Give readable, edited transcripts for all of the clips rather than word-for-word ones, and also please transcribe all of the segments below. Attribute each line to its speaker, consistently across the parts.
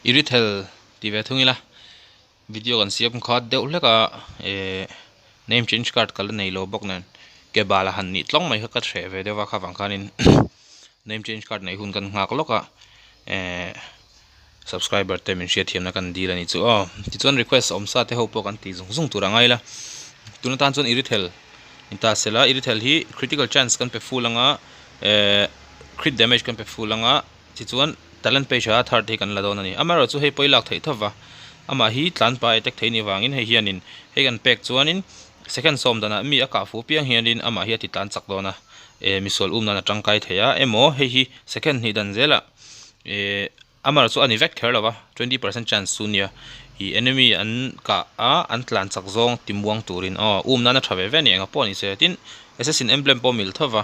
Speaker 1: Irithel ti ve thungila video kan siam khat deuh leka name change card kal nei lo bok nan ke bala han ni tlong mai ka thre ve dewa kha wang khanin name change card nei hun kan ngak loka subscriber te min share thiam na kan dir ani chu ti chon request om sa te ho po kan ti zung zung turangai la tuna tan chon Irithel inta sela Irithel hi critical chance kan pe fulanga crit damage kan pe fulanga ti chuan talent page ha third hi kan la don ani amaro chu hei poilak thei thawa ama hi tlan pa attack thei ni wangin hei hianin hei kan pek chuanin second som dana mi aka fu piang hianin ama hi ti tlan chak dona misol na tangkai theya emo hei hi second ni dan zela amaro chu ani vek kherlawa 20% chance sunya hi enemy an ka an tlan chak zong timwang turin na thave ve ni anga poni se tin assassin emblem po mil thawa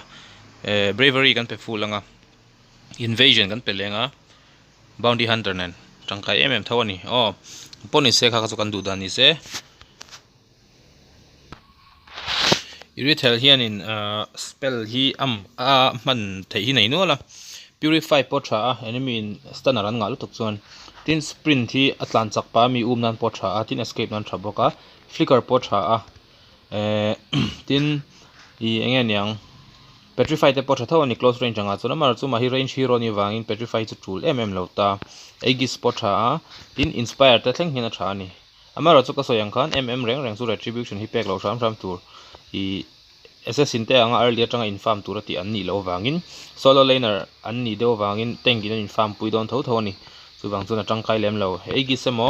Speaker 1: bravery kan pe fulanga invasion kan pe lenga bounty hunter nen tangkai thawani poni se kha chu kan du dani se Irithel hianin spell hi man thei hi nei no la purify potra enemy in stun ran nga lu tuk chuan tin sprint hi atlan chak pa mi nan potra tin escape nan thaboka flicker potra tin I engen yang petrify te potra thawani close range anga chuna mar chu ma hi range hero ni wangin petrify chu tool lota egi potra tin inspire te thleng hina tha ni amaro chu ka soyang khan reng chu retribution hi pek lo ram tur I assassin te anga earlier tanga inform turati an ni lo wangin solo laner an ni do wangin tank in inform puidon thoni chu wang chuna tangkai lem lo egi semo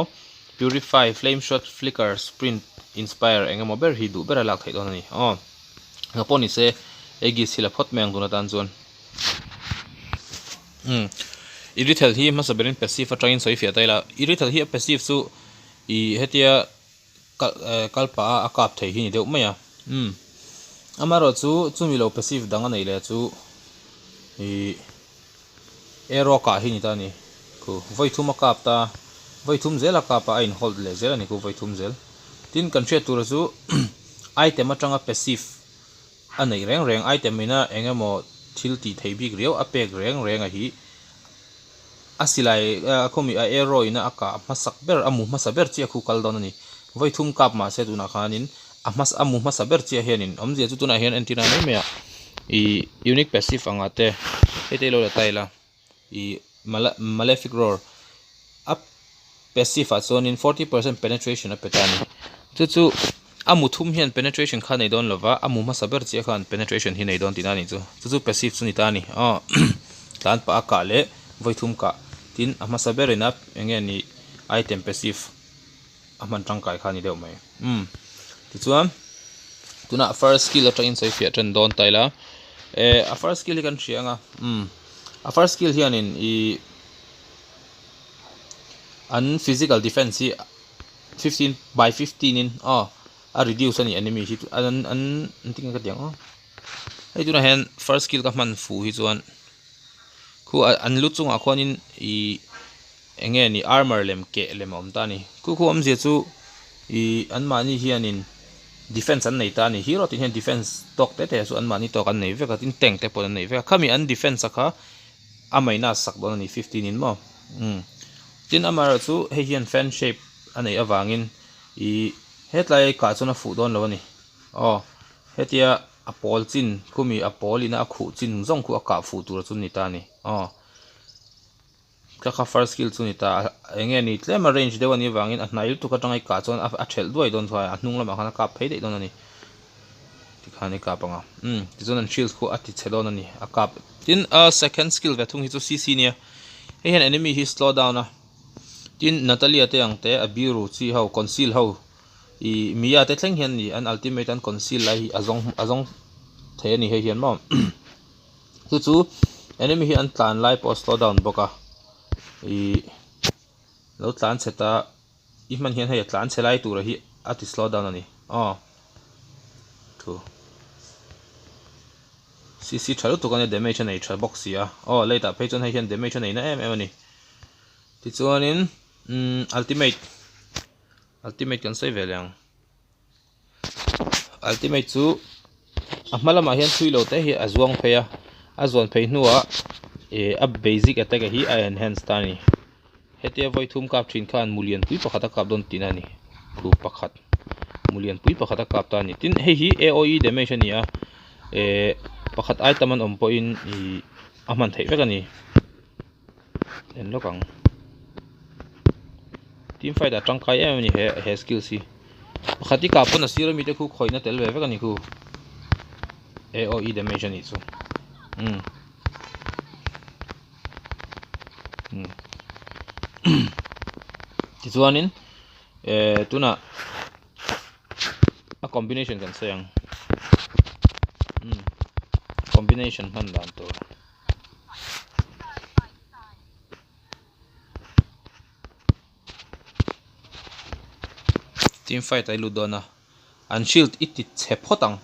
Speaker 1: purify flame shot flicker sprint inspire engemo ber hi du bera lak thei don ani ngaponi se egi sila phot meng duna tan chon Irithel hi masaberin passive atangin soi fia taila Irithel hi passive chu I hetia kalpa akap thei hi ni deuh maya amaro chu milo passive danga nei le chu arrow ka hi ni ta ni ku voithum akap ta voithum zela ka pa in hold le zela ni ku voithum zel tin kan thre tur chu item atanga passive anei reng item ina engemo thilti theibik riau apek reng a hi asilai khomi arrow ina aka masak ber amu masaber chi khu kal don ani voithum kap ma se duna khanin amu masaber chi hianin omje chu tuna hian antina nei mea unique passive angate hete lo la taila malefic roar up passive a zonin 40% penetration a petani chu amu thum hian penetration kha nei don lova amu masaber chi khan penetration hi nei don tinani chu passive chu ni tani tlan pa ka le voithum ka tin ama saber ina engeni item passive aman tangkai kha ni deu mai tichuan tuna first skill atangin soi fia tren don taila a first skill kan thianga a first skill hianin an physical defense 15 by 15 in a reduce ani enemy hit an ting ka tiang ai tuna hen first skill ka man fu hi chuan khu an lu chunga khwanin engeni armor lem ke lem om tani khu amje chu an mani hianin defense an nei tani hero tin hen defense tok te su an mani tok an nei veka tin tank te pon nei veka khami an defense akha amaina sak don ani 15 in mo tin amara chu he hian fan shape anei awangin hetlai ka chuna fu don lo ni hetia apol chin khumi apolina khu chin zong khu aka fu tur chu ni tani ka first skill chu ni ta engeni tlema range dewani wangin a hnail tu ka tangai ka chon a thel duai don thwa a hnung lama khana ka phei dei don ani tikhani ka panga ti zon an shield khu ati chelon ani a kap tin a second skill ve thung hi chu cc nia he hen enemy hi slow down tin natalia te angte abiru chi ho conceal ho miya te thleng hian ni an ultimate an conceal lai azong the ni he hian mo chu enemy hi an tlan lai po slow down boka lo tlan cheta man hian he tlan chelai tur hi ati slow down ani thu cc thalu tu kan damage nei tha box ya later page on he hian damage nei na em ani ti chuanin ultimate kan sei velang ultimate chu ahmalama hian thuilo te hi azwang pheya azon phei hnuwa a basic attack hi a enhance tani hetia voi thum kap thin khan mulian pui pakhata kap don tinani thu pakhat mulian pui pakhata kap ta ni tin hei hi AOE damage ani a pakhat item an om po in I aman thei vek ani en lokang team fight a tangkai em ni he skill si pakhati ka pon a sira mi te khu khoina tel ve vek ani khu AOE damage ani chu ti chuanin tuna a combination kan sayang combination man dan to team fight ai ludona unshield it chepotang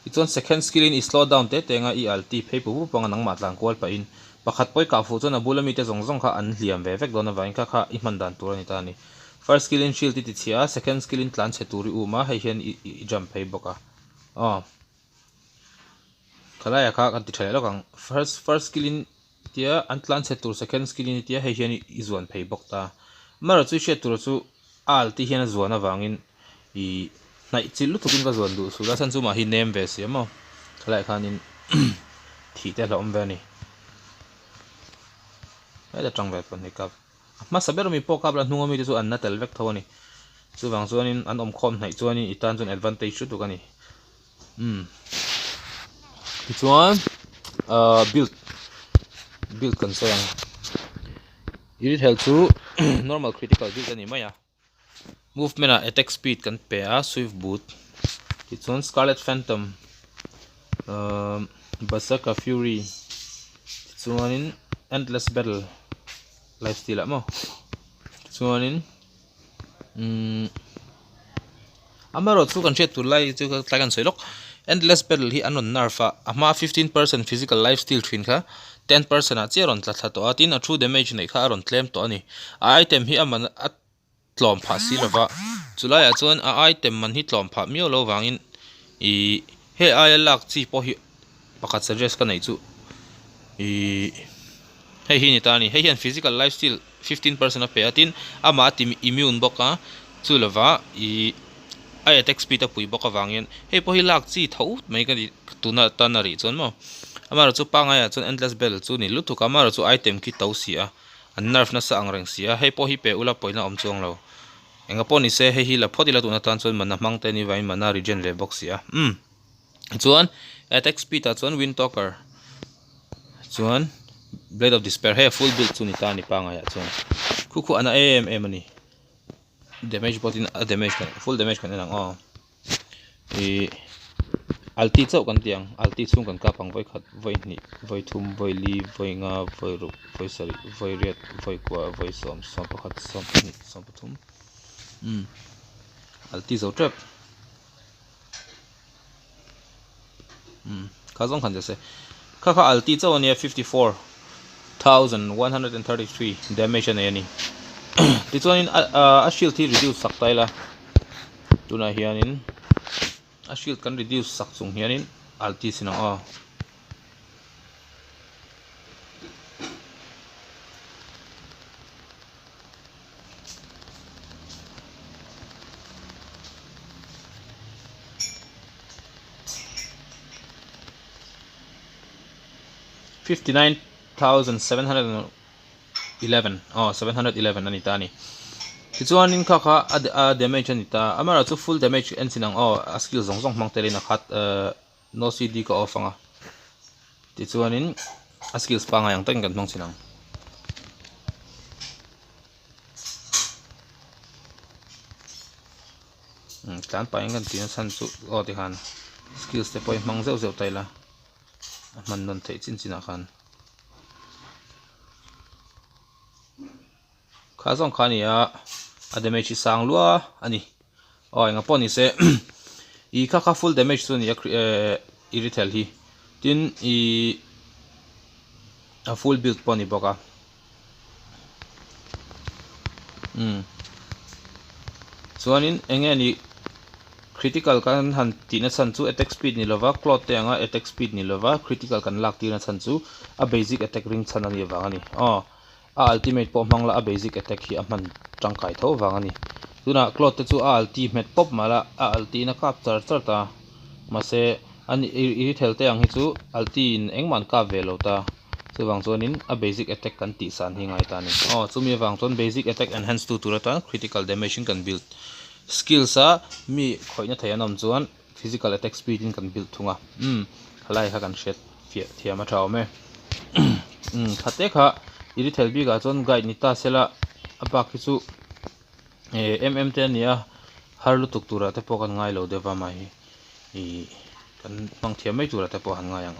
Speaker 1: it's on second skill in slow down te tenga I alti phei pu panga nang ma tlang kwal pa in pakhat poi ka fu chona bulami te zong zong kha an hliam ve vek dona vain kha I man dan tur ani ta ni first skill in shield it chia second skill in tlan cheturi uma hei hian I jump phei boka khalaya kha kan ti thai lokang first skill in tia an tlan chetur second skill in tia hei hian I zuan phei bok ta mara chu shetur chu alti hian zuana wangin I nai chilu thukin ka zuan du su la san chu ma hi name ve siamo khalai khanin thi te hlom ve ni ai da tang ve kon ni kap ma saber mi po kap la hnunga mi chu an na tel vek thawani chu wang chuanin an om khom hnai chuanin itan chun advantage chu tu kani ti chuan build kan sayang Irithel chu normal critical build ani maya movement attack speed kan pe a swift boot ti chuan scarlet phantom berserker fury ti chuanin endless battle lifesteal amo chuanin amaro chu kan chet tu lai chu ka kan soilok endless battle hi anon narfa ama 15% physical lifesteal thin kha 10% a cheron tla thla to atin a true damage nei kha aron claim to ani item hi aman at tlom pha si lova chulai a chuan a item man hi tlom pha mio lo wangin he ai lak chi po hi pakhat suggest ka nei chu hei hi ni ta ni hei hian physical lifesteal 15% a pe atin ama tim immune boka chu lova ai attack speed a pui boka wangin hei po hi lak chi thau mai ka tuna tanari chon mo amara chu panga ya chon endless bell chu ni lutu kamara chu item ki to sia an nerf na sa angreng sia hei po hi pe ula poina om chuang lo enga poni se hei hi la photila tuna tan chon manna mangte ni vai mana regen le box sia chuan attack speed a chon wind talker chuan blade of despair he full build chu ni ta ni panga ya chuan khu ana am ani damage botin a damage kan full damage kan enang alti chau kan tiang alti chung kan ka pang voi khat voi ni voi thum voi li voi nga voi ru voi sari voi riat voi kwa voi som pakhat som ni som pathum alti zo trap khazong khan jase kha alti chau ani 54,133 damage ani ti chuanin a shield thi reduce saktaila tuna hianin a shield kan reduce sak chung hianin alti sinang 59,711 711 ani tani tichuanin kha damage ani ta amara chu full damage en sinang a skill zong zong mang telina khat no cd ka off anga tichuanin a skills pa nga yang tang kan mang sinang tlan pa yang kan tin san chu ti han skills te poi mang zeu zeu taila man non thei chin china khan khazong khania a damage sang lua ani nga poni se I kha full damage chu ni Irithel hi tin a full build poni boka chuanin engeni critical kan han tina chan chu attack speed ni lova cloth te anga attack speed ni lova critical kan lak tina chan chu a basic attack ring chan ani wangani a ultimate pawh hmangla a basic attack hi a hman tangkai tho wang ani tuna cloth te chu a ultimate pop mala a ulti na kap char char ta mase ani Irithel te ang hi chu ulti in engman ka velo ta chuwang chuanin a basic attack kan ti san hi ngai ta ni chumi wang chuan basic attack enhance tu turata critical damage kan build skills a mi khoina thei anom chuan physical attack speed in kan build thunga halai ha kan shet fia thiama thau me khate kha Irithel bi ga chuan guide ni ta sela apak hi chu mm10 nia harlu tuk tura te pawh kan ngai lo dewa mai kan pang thiam mai tura te pawh han ngai ang